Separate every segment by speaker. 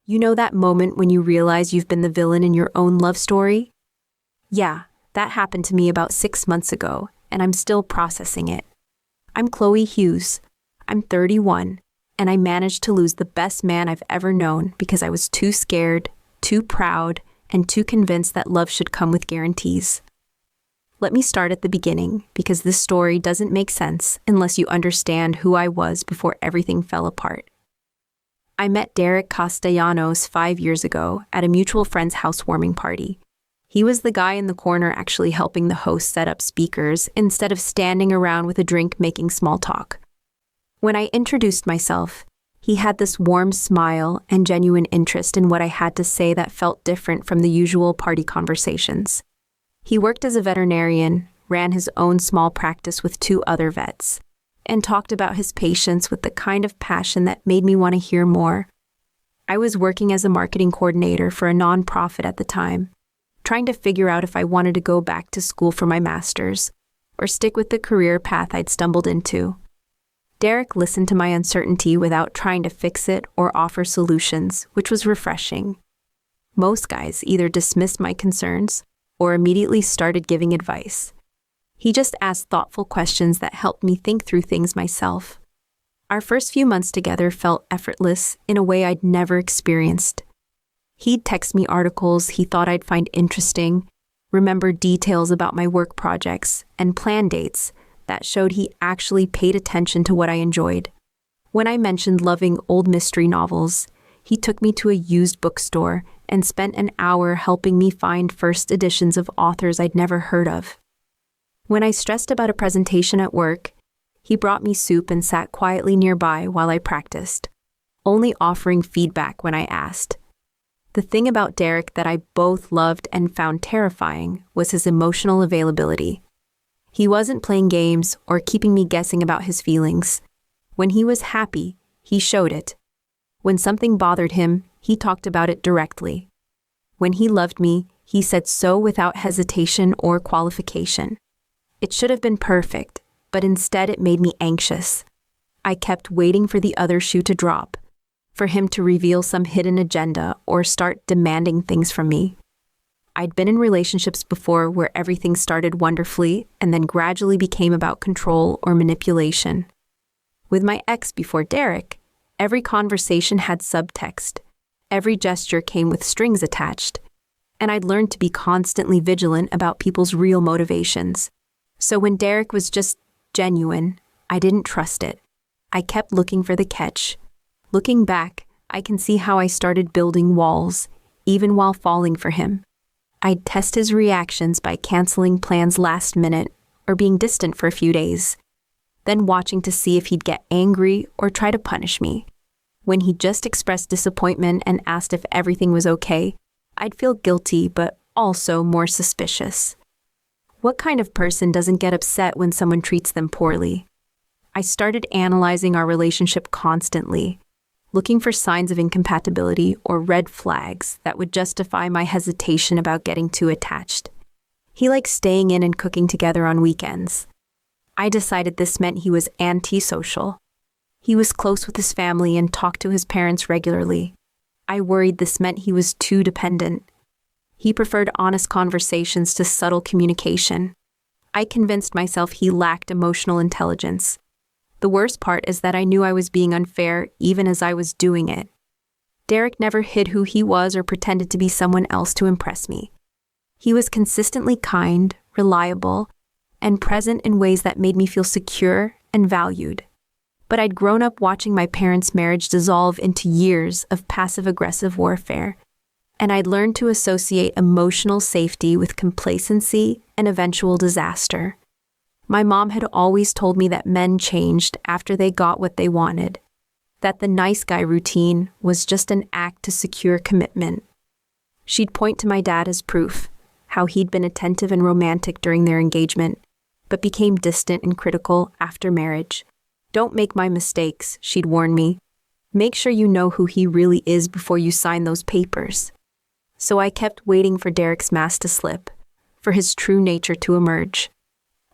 Speaker 1: You know that moment when you realize you've been the villain in your own love story? Yeah, that happened to me about 6 months ago, and I'm still processing it. I'm Chloe Hughes. I'm 31, and I managed to lose the best man I've ever known because I was too scared, too proud, and too convinced that love should come with guarantees. Let me start at the beginning, because this story doesn't make sense unless you understand who I was before everything fell apart. I met Derek Castellanos 5 years ago at a mutual friend's housewarming party. He was the guy in the corner actually helping the host set up speakers instead of standing around with a drink making small talk. When I introduced myself, he had this warm smile and genuine interest in what I had to say that felt different from the usual party conversations. He worked as a veterinarian, ran his own small practice with 2 other vets, and talked about his patients with the kind of passion that made me want to hear more. I was working as a marketing coordinator for a nonprofit at the time, trying to figure out if I wanted to go back to school for my master's or stick with the career path I'd stumbled into. Derek listened to my uncertainty without trying to fix it or offer solutions, which was refreshing. Most guys either dismissed my concerns or immediately started giving advice. He just asked thoughtful questions that helped me think through things myself. Our first few months together felt effortless in a way I'd never experienced. He'd text me articles he thought I'd find interesting, remember details about my work projects, and plan dates that showed he actually paid attention to what I enjoyed. When I mentioned loving old mystery novels, he took me to a used bookstore and spent an hour helping me find first editions of authors I'd never heard of. When I stressed about a presentation at work, he brought me soup and sat quietly nearby while I practiced, only offering feedback when I asked. The thing about Derek that I both loved and found terrifying was his emotional availability. He wasn't playing games or keeping me guessing about his feelings. When he was happy, he showed it. When something bothered him, he talked about it directly. When he loved me, he said so without hesitation or qualification. It should have been perfect, but instead it made me anxious. I kept waiting for the other shoe to drop, for him to reveal some hidden agenda or start demanding things from me. I'd been in relationships before where everything started wonderfully and then gradually became about control or manipulation. With my ex before Derek, every conversation had subtext. Every gesture came with strings attached. And I'd learned to be constantly vigilant about people's real motivations. So when Derek was just genuine, I didn't trust it. I kept looking for the catch. Looking back, I can see how I started building walls, even while falling for him. I'd test his reactions by canceling plans last minute or being distant for a few days, then watching to see if he'd get angry or try to punish me. When he just expressed disappointment and asked if everything was okay, I'd feel guilty but also more suspicious. What kind of person doesn't get upset when someone treats them poorly? I started analyzing our relationship constantly, looking for signs of incompatibility or red flags that would justify my hesitation about getting too attached. He liked staying in and cooking together on weekends. I decided this meant he was antisocial. He was close with his family and talked to his parents regularly. I worried this meant he was too dependent. He preferred honest conversations to subtle communication. I convinced myself he lacked emotional intelligence. The worst part is that I knew I was being unfair even as I was doing it. Derek never hid who he was or pretended to be someone else to impress me. He was consistently kind, reliable, and present in ways that made me feel secure and valued. But I'd grown up watching my parents' marriage dissolve into years of passive-aggressive warfare, and I'd learned to associate emotional safety with complacency and eventual disaster. My mom had always told me that men changed after they got what they wanted, that the nice guy routine was just an act to secure commitment. She'd point to my dad as proof, how he'd been attentive and romantic during their engagement, but became distant and critical after marriage. Don't make my mistakes, she'd warn me. Make sure you know who he really is before you sign those papers. So I kept waiting for Derek's mask to slip, for his true nature to emerge.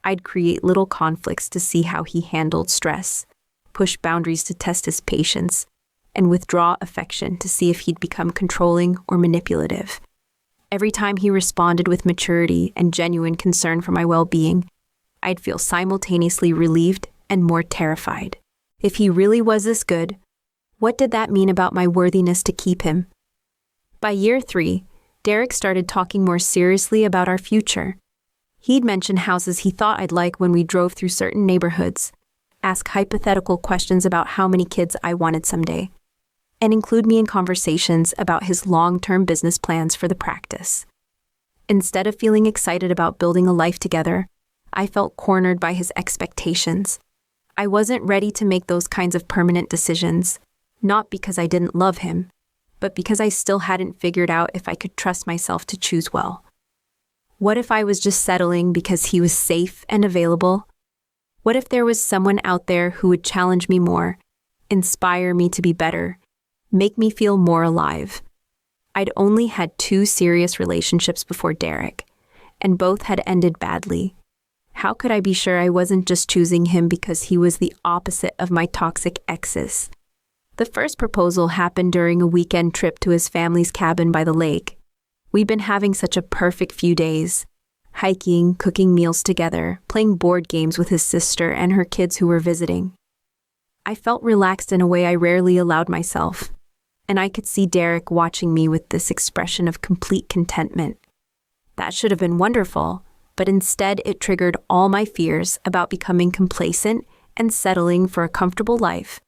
Speaker 1: I'd create little conflicts to see how he handled stress, push boundaries to test his patience, and withdraw affection to see if he'd become controlling or manipulative. Every time he responded with maturity and genuine concern for my well-being, I'd feel simultaneously relieved and more terrified. If he really was this good, what did that mean about my worthiness to keep him? By year 3, Derek started talking more seriously about our future. He'd mention houses he thought I'd like when we drove through certain neighborhoods, ask hypothetical questions about how many kids I wanted someday, and include me in conversations about his long-term business plans for the practice. Instead of feeling excited about building a life together, I felt cornered by his expectations. I wasn't ready to make those kinds of permanent decisions, not because I didn't love him, but because I still hadn't figured out if I could trust myself to choose well. What if I was just settling because he was safe and available? What if there was someone out there who would challenge me more, inspire me to be better, make me feel more alive? I'd only had 2 serious relationships before Derek, and both had ended badly. How could I be sure I wasn't just choosing him because he was the opposite of my toxic exes? The first proposal happened during a weekend trip to his family's cabin by the lake. We'd been having such a perfect few days, hiking, cooking meals together, playing board games with his sister and her kids who were visiting. I felt relaxed in a way I rarely allowed myself, and I could see Derek watching me with this expression of complete contentment. That should have been wonderful, but instead it triggered all my fears about becoming complacent and settling for a comfortable life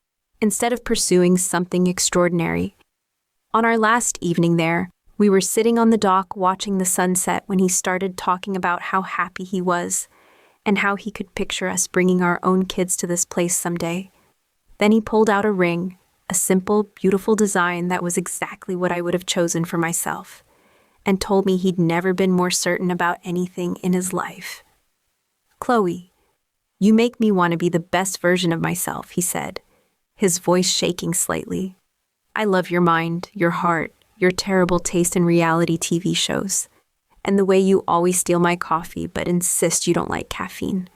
Speaker 1: instead of pursuing something extraordinary. On our last evening there, we were sitting on the dock watching the sunset when he started talking about how happy he was and how he could picture us bringing our own kids to this place someday. Then he pulled out a ring, a simple, beautiful design that was exactly what I would have chosen for myself, and told me he'd never been more certain about anything in his life. "Chloe, you make me want to be the best version of myself," he said, his voice shaking slightly. "I love your mind, your heart, your terrible taste in reality TV shows, and the way you always steal my coffee but insist you don't like caffeine.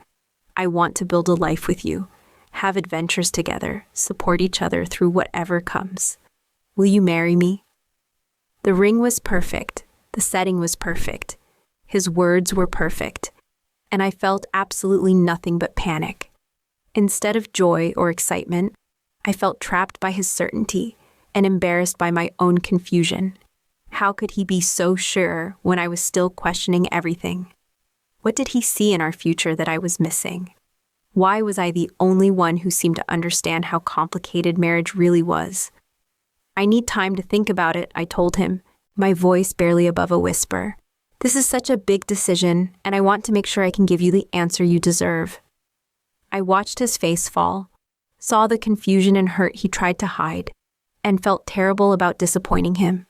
Speaker 1: I want to build a life with you, have adventures together, support each other through whatever comes. Will you marry me?" The ring was perfect, the setting was perfect, his words were perfect, and I felt absolutely nothing but panic. Instead of joy or excitement, I felt trapped by his certainty and embarrassed by my own confusion. How could he be so sure when I was still questioning everything? What did he see in our future that I was missing? Why was I the only one who seemed to understand how complicated marriage really was? "I need time to think about it," I told him, my voice barely above a whisper. "This is such a big decision, and I want to make sure I can give you the answer you deserve." I watched his face fall, saw the confusion and hurt he tried to hide, and felt terrible about disappointing him.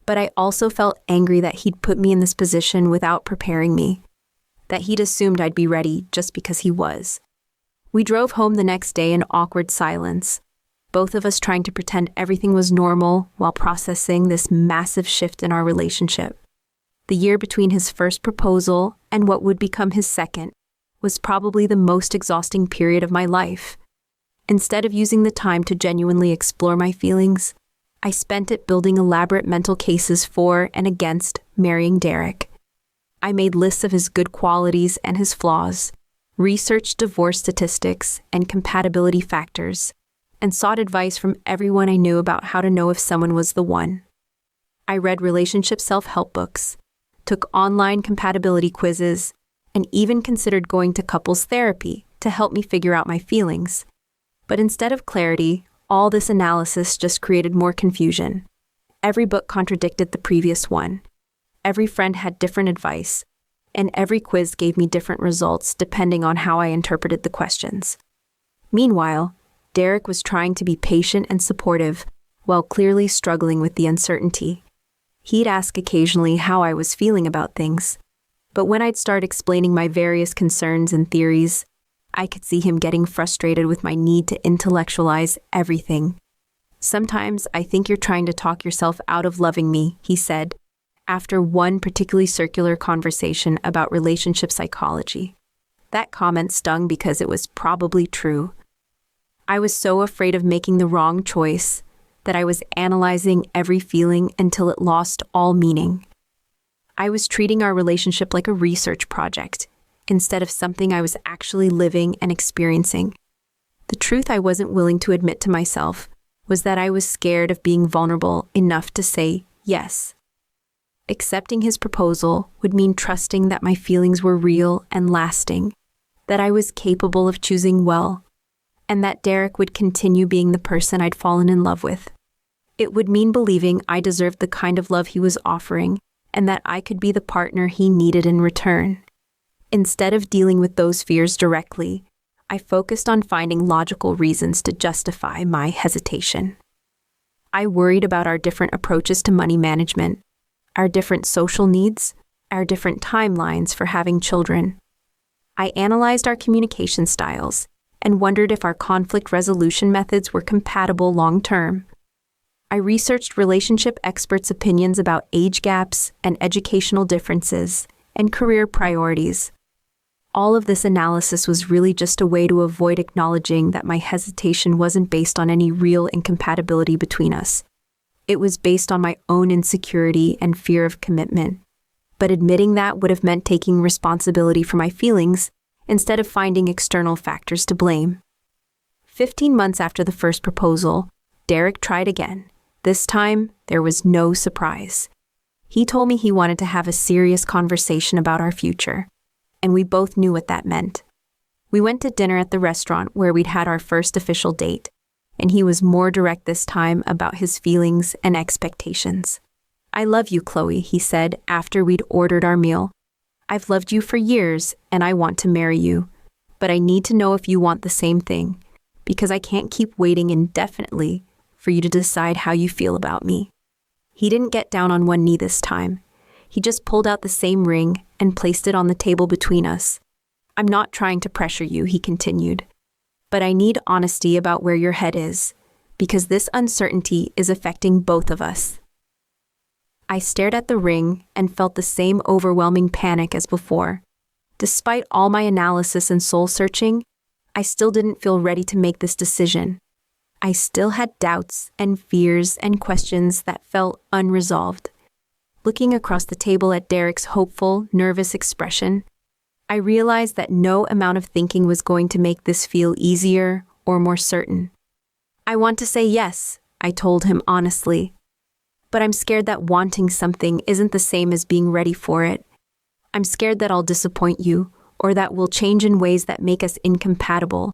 Speaker 1: But I also felt angry that he'd put me in this position without preparing me, that he'd assumed I'd be ready just because he was. We drove home the next day in awkward silence, both of us trying to pretend everything was normal while processing this massive shift in our relationship. The year between his first proposal and what would become his second was probably the most exhausting period of my life. Instead of using the time to genuinely explore my feelings, I spent it building elaborate mental cases for and against marrying Derek. I made lists of his good qualities and his flaws, researched divorce statistics and compatibility factors, and sought advice from everyone I knew about how to know if someone was the one. I read relationship self-help books, took online compatibility quizzes, and even considered going to couples therapy to help me figure out my feelings. But instead of clarity, all this analysis just created more confusion. Every book contradicted the previous one. Every friend had different advice, and every quiz gave me different results depending on how I interpreted the questions. Meanwhile, Derek was trying to be patient and supportive while clearly struggling with the uncertainty. He'd ask occasionally how I was feeling about things, but when I'd start explaining my various concerns and theories, I could see him getting frustrated with my need to intellectualize everything. "Sometimes I think you're trying to talk yourself out of loving me," he said, after one particularly circular conversation about relationship psychology. That comment stung because it was probably true. I was so afraid of making the wrong choice that I was analyzing every feeling until it lost all meaning. I was treating our relationship like a research project, instead of something I was actually living and experiencing. The truth I wasn't willing to admit to myself was that I was scared of being vulnerable enough to say yes. Accepting his proposal would mean trusting that my feelings were real and lasting, that I was capable of choosing well, and that Derek would continue being the person I'd fallen in love with. It would mean believing I deserved the kind of love he was offering, and that I could be the partner he needed in return. Instead of dealing with those fears directly, I focused on finding logical reasons to justify my hesitation. I worried about our different approaches to money management, our different social needs, our different timelines for having children. I analyzed our communication styles and wondered if our conflict resolution methods were compatible long-term. I researched relationship experts' opinions about age gaps and educational differences and career priorities. All of this analysis was really just a way to avoid acknowledging that my hesitation wasn't based on any real incompatibility between us. It was based on my own insecurity and fear of commitment. But admitting that would have meant taking responsibility for my feelings instead of finding external factors to blame. 15 months after the first proposal, Derek tried again. This time, there was no surprise. He told me he wanted to have a serious conversation about our future, and we both knew what that meant. We went to dinner at the restaurant where we'd had our first official date, and he was more direct this time about his feelings and expectations. "I love you, Chloe," he said after we'd ordered our meal. "I've loved you for years, and I want to marry you. But I need to know if you want the same thing, because I can't keep waiting indefinitely for you to decide how you feel about me." He didn't get down on one knee this time. He just pulled out the same ring and placed it on the table between us. "I'm not trying to pressure you," he continued, "but I need honesty about where your head is, because this uncertainty is affecting both of us." I stared at the ring and felt the same overwhelming panic as before. Despite all my analysis and soul-searching, I still didn't feel ready to make this decision. I still had doubts and fears and questions that felt unresolved. Looking across the table at Derek's hopeful, nervous expression, I realized that no amount of thinking was going to make this feel easier or more certain. "I want to say yes," I told him honestly. "But I'm scared that wanting something isn't the same as being ready for it. I'm scared that I'll disappoint you, or that we'll change in ways that make us incompatible,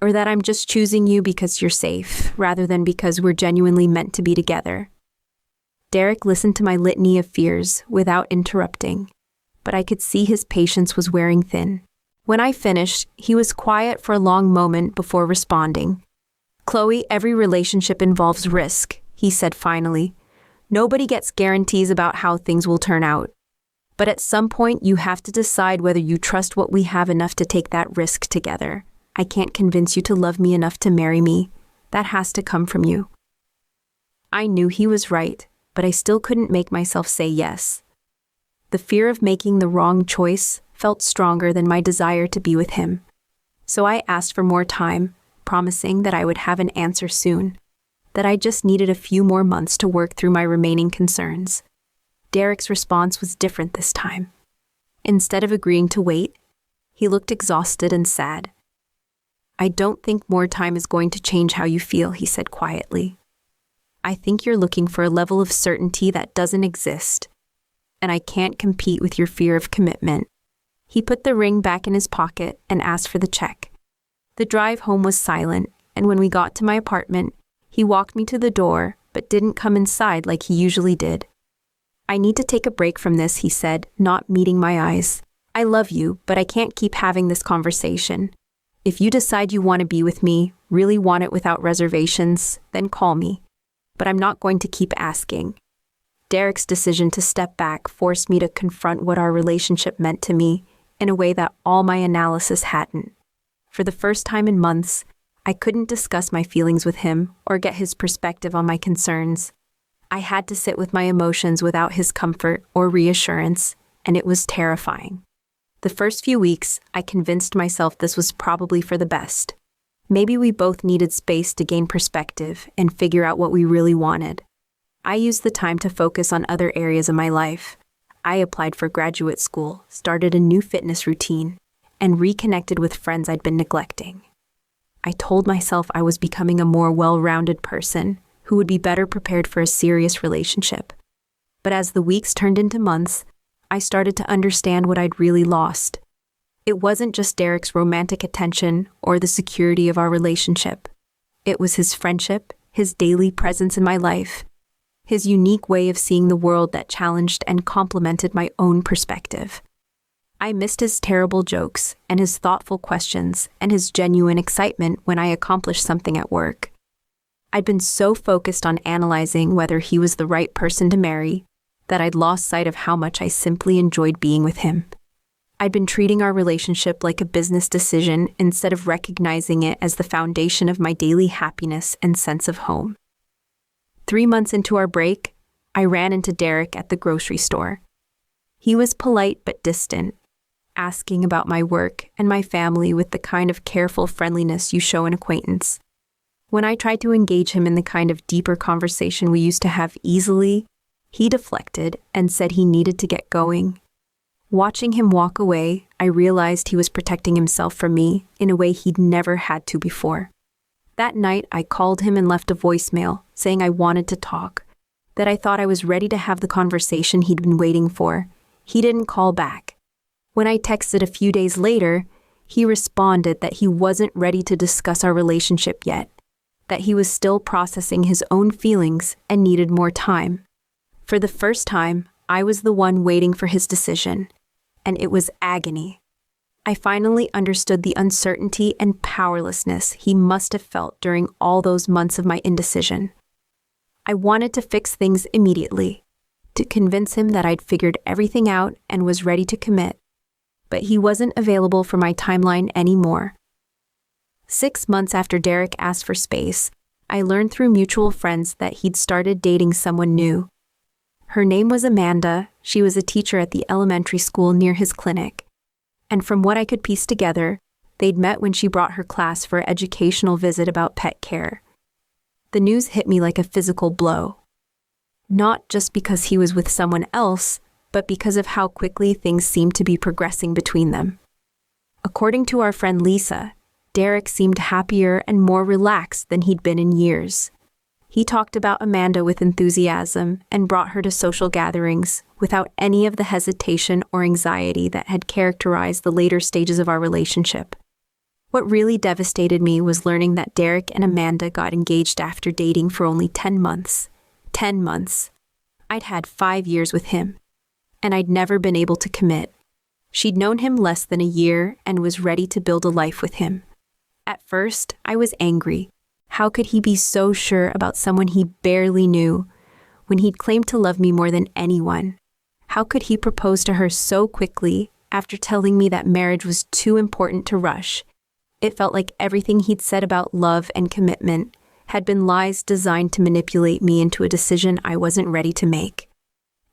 Speaker 1: or that I'm just choosing you because you're safe, rather than because we're genuinely meant to be together." Derek listened to my litany of fears without interrupting, but I could see his patience was wearing thin. When I finished, he was quiet for a long moment before responding. "Chloe, every relationship involves risk," he said finally. "Nobody gets guarantees about how things will turn out. But at some point, you have to decide whether you trust what we have enough to take that risk together. I can't convince you to love me enough to marry me. That has to come from you." I knew he was right, but I still couldn't make myself say yes. The fear of making the wrong choice felt stronger than my desire to be with him. So I asked for more time, promising that I would have an answer soon, that I just needed a few more months to work through my remaining concerns. Derek's response was different this time. Instead of agreeing to wait, he looked exhausted and sad. "I don't think more time is going to change how you feel," he said quietly. "I think you're looking for a level of certainty that doesn't exist, and I can't compete with your fear of commitment." He put the ring back in his pocket and asked for the check. The drive home was silent, and when we got to my apartment, he walked me to the door, but didn't come inside like he usually did. "I need to take a break from this," he said, not meeting my eyes. "I love you, but I can't keep having this conversation. If you decide you want to be with me, really want it without reservations, then call me. But I'm not going to keep asking." Derek's decision to step back forced me to confront what our relationship meant to me in a way that all my analysis hadn't. For the first time in months, I couldn't discuss my feelings with him or get his perspective on my concerns. I had to sit with my emotions without his comfort or reassurance, and it was terrifying. The first few weeks, I convinced myself this was probably for the best. Maybe we both needed space to gain perspective and figure out what we really wanted. I used the time to focus on other areas of my life. I applied for graduate school, started a new fitness routine, and reconnected with friends I'd been neglecting. I told myself I was becoming a more well-rounded person who would be better prepared for a serious relationship. But as the weeks turned into months, I started to understand what I'd really lost. It wasn't just Derek's romantic attention or the security of our relationship. It was his friendship, his daily presence in my life, his unique way of seeing the world that challenged and complemented my own perspective. I missed his terrible jokes and his thoughtful questions and his genuine excitement when I accomplished something at work. I'd been so focused on analyzing whether he was the right person to marry that I'd lost sight of how much I simply enjoyed being with him. I'd been treating our relationship like a business decision instead of recognizing it as the foundation of my daily happiness and sense of home. 3 months into our break, I ran into Derek at the grocery store. He was polite but distant, asking about my work and my family with the kind of careful friendliness you show an acquaintance. When I tried to engage him in the kind of deeper conversation we used to have easily, he deflected and said he needed to get going. Watching him walk away, I realized he was protecting himself from me in a way he'd never had to before. That night, I called him and left a voicemail saying I wanted to talk, that I thought I was ready to have the conversation he'd been waiting for. He didn't call back. When I texted a few days later, he responded that he wasn't ready to discuss our relationship yet, that he was still processing his own feelings and needed more time. For the first time, I was the one waiting for his decision, and it was agony. I finally understood the uncertainty and powerlessness he must have felt during all those months of my indecision. I wanted to fix things immediately, to convince him that I'd figured everything out and was ready to commit, but he wasn't available for my timeline anymore. 6 months after Derek asked for space, I learned through mutual friends that he'd started dating someone new. Her name was Amanda. She was a teacher at the elementary school near his clinic. And from what I could piece together, they'd met when she brought her class for an educational visit about pet care. The news hit me like a physical blow. Not just because he was with someone else, but because of how quickly things seemed to be progressing between them. According to our friend Lisa, Derek seemed happier and more relaxed than he'd been in years. He talked about Amanda with enthusiasm and brought her to social gatherings without any of the hesitation or anxiety that had characterized the later stages of our relationship. What really devastated me was learning that Derek and Amanda got engaged after dating for only 10 months. 10 months. I'd had 5 years with him, and I'd never been able to commit. She'd known him less than a year and was ready to build a life with him. At first, I was angry. How could he be so sure about someone he barely knew when he'd claimed to love me more than anyone? How could he propose to her so quickly after telling me that marriage was too important to rush? It felt like everything he'd said about love and commitment had been lies designed to manipulate me into a decision I wasn't ready to make.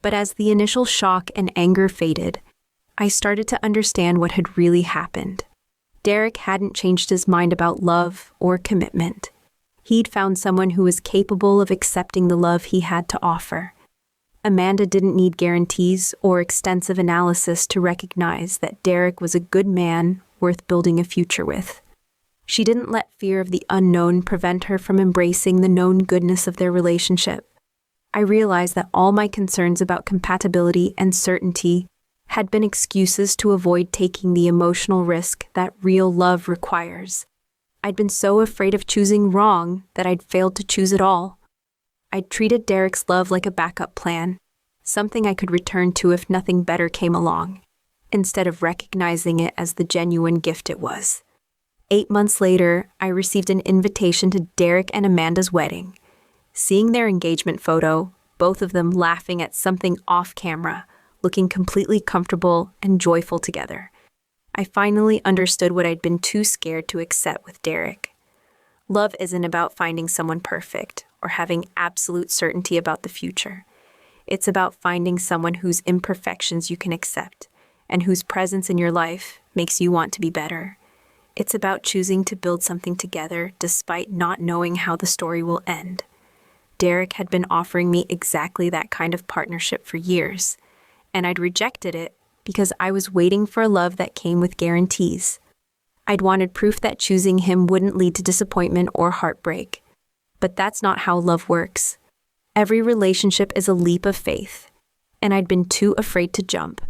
Speaker 1: But as the initial shock and anger faded, I started to understand what had really happened. Derek hadn't changed his mind about love or commitment. He'd found someone who was capable of accepting the love he had to offer. Amanda didn't need guarantees or extensive analysis to recognize that Derek was a good man worth building a future with. She didn't let fear of the unknown prevent her from embracing the known goodness of their relationship. I realized that all my concerns about compatibility and certainty had been excuses to avoid taking the emotional risk that real love requires. I'd been so afraid of choosing wrong that I'd failed to choose at all. I'd treated Derek's love like a backup plan, something I could return to if nothing better came along, instead of recognizing it as the genuine gift it was. 8 months later, I received an invitation to Derek and Amanda's wedding. Seeing their engagement photo, both of them laughing at something off camera, looking completely comfortable and joyful together, I finally understood what I'd been too scared to accept with Derek. Love isn't about finding someone perfect or having absolute certainty about the future. It's about finding someone whose imperfections you can accept and whose presence in your life makes you want to be better. It's about choosing to build something together despite not knowing how the story will end. Derek had been offering me exactly that kind of partnership for years, and I'd rejected it because I was waiting for a love that came with guarantees. I'd wanted proof that choosing him wouldn't lead to disappointment or heartbreak. But that's not how love works. Every relationship is a leap of faith, and I'd been too afraid to jump.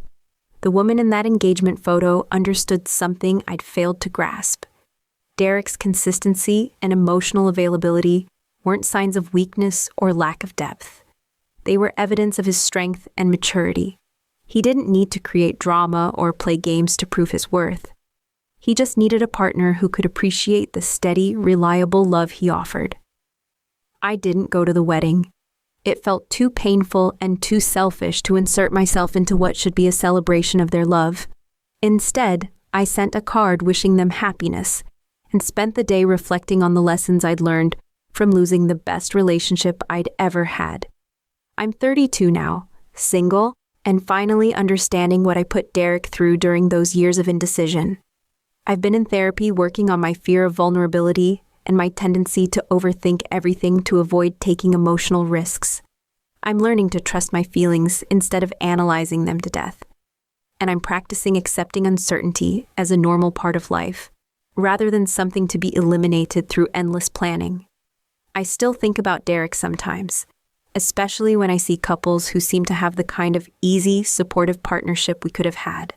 Speaker 1: The woman in that engagement photo understood something I'd failed to grasp. Derek's consistency and emotional availability weren't signs of weakness or lack of depth. They were evidence of his strength and maturity. He didn't need to create drama or play games to prove his worth. He just needed a partner who could appreciate the steady, reliable love he offered. I didn't go to the wedding. It felt too painful and too selfish to insert myself into what should be a celebration of their love. Instead, I sent a card wishing them happiness and spent the day reflecting on the lessons I'd learned from losing the best relationship I'd ever had. I'm 32 now, single, and finally understanding what I put Derek through during those years of indecision. I've been in therapy working on my fear of vulnerability and my tendency to overthink everything to avoid taking emotional risks. I'm learning to trust my feelings instead of analyzing them to death. And I'm practicing accepting uncertainty as a normal part of life, rather than something to be eliminated through endless planning. I still think about Derek sometimes, especially when I see couples who seem to have the kind of easy, supportive partnership we could have had.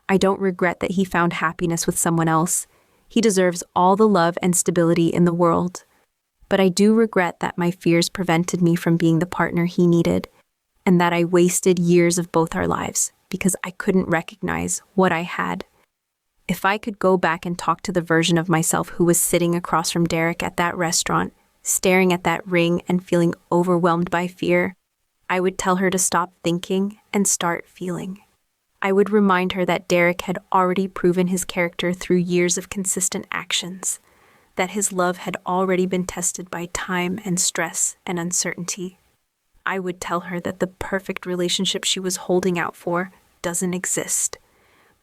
Speaker 1: I don't regret that he found happiness with someone else. He deserves all the love and stability in the world. But I do regret that my fears prevented me from being the partner he needed, and that I wasted years of both our lives because I couldn't recognize what I had. If I could go back and talk to the version of myself who was sitting across from Derek at that restaurant, staring at that ring and feeling overwhelmed by fear, I would tell her to stop thinking and start feeling. I would remind her that Derek had already proven his character through years of consistent actions, that his love had already been tested by time and stress and uncertainty. I would tell her that the perfect relationship she was holding out for doesn't exist,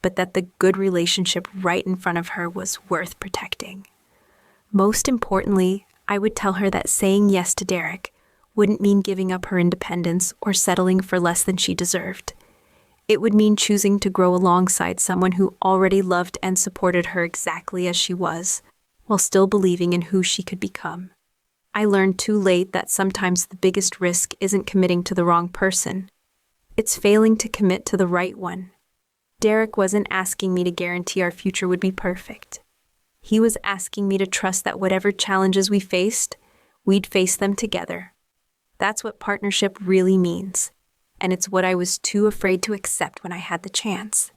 Speaker 1: but that the good relationship right in front of her was worth protecting. Most importantly, I would tell her that saying yes to Derek wouldn't mean giving up her independence or settling for less than she deserved. It would mean choosing to grow alongside someone who already loved and supported her exactly as she was, while still believing in who she could become. I learned too late that sometimes the biggest risk isn't committing to the wrong person. It's failing to commit to the right one. Derek wasn't asking me to guarantee our future would be perfect. He was asking me to trust that whatever challenges we faced, we'd face them together. That's what partnership really means, and it's what I was too afraid to accept when I had the chance.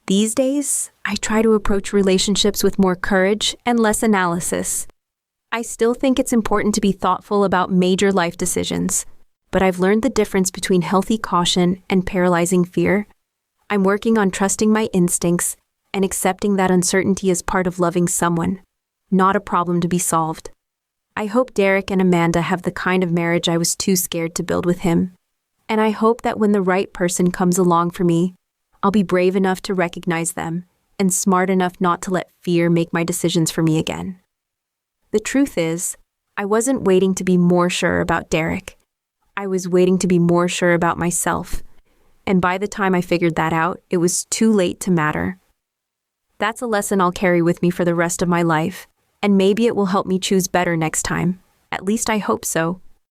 Speaker 1: These days, I try to approach relationships with more courage and less analysis. I still think it's important to be thoughtful about major life decisions, but I've learned the difference between healthy caution and paralyzing fear. I'm working on trusting my instincts and accepting that uncertainty is part of loving someone, not a problem to be solved. I hope Derek and Amanda have the kind of marriage I was too scared to build with him. And I hope that when the right person comes along for me, I'll be brave enough to recognize them and smart enough not to let fear make my decisions for me again. The truth is, I wasn't waiting to be more sure about Derek. I was waiting to be more sure about myself. And by the time I figured that out, it was too late to matter. That's a lesson I'll carry with me for the rest of my life, and maybe it will help me choose better next time. At least I hope so.